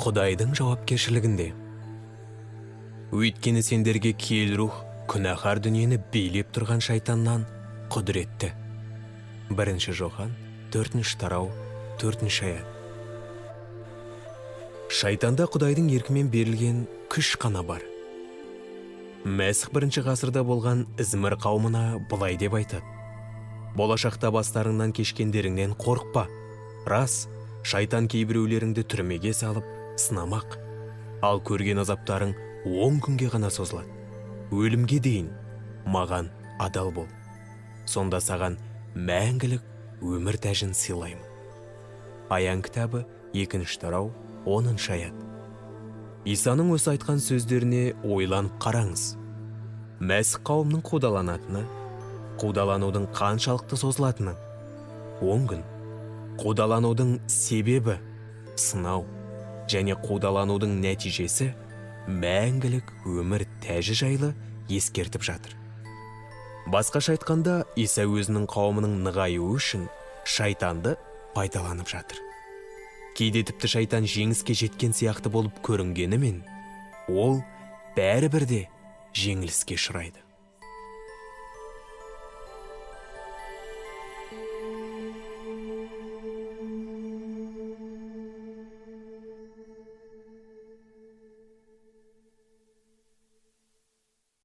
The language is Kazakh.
Құдайдың жауапкершілігінде. Өйткені сендерге киелі рух күнәһар дүниені билеп тұрған шайтаннан құдіретті. 1 Жохан 4 тарау 4 аят. Шайтанда Құдайдың еркімен берілген күш қана бар. Мәсіх 1 ғасырда болған Ізмір қауымына бұлай деп айтады: болашақта бастарыңнан кешкендеріңнен қорықпа. Рас, шайтан кейбіреулеріңді түрмеге салып сынамақ. Ал көрген азаптарың 10 күнге ғана созылады. Өлімге дейін маған адал бол. Сонда саған мәңгілік өмір тәжін сыйлаймын. Аян кітабы 2 тарау 10 аят. Исаның осы айтқан сөздеріне ойланып қараңыз. Мәсіх қауымның қудаланатыны, қудаланудың қаншалықты созылатыны. 10 күн. Қудаланудың себебі, сынау және қудаланудың нәтижесі мәңгілік өмір тәжі жайлы ескертіп жатыр. Басқаша айтқанда, Иса өзінің қауымының нығаюы үшін шайтанды пайдаланып жатыр. Кейде тіпті шайтан жеңіске жеткен сияқты болып көрінгенімен, ол бәрібір де жеңіліске ұшырайды.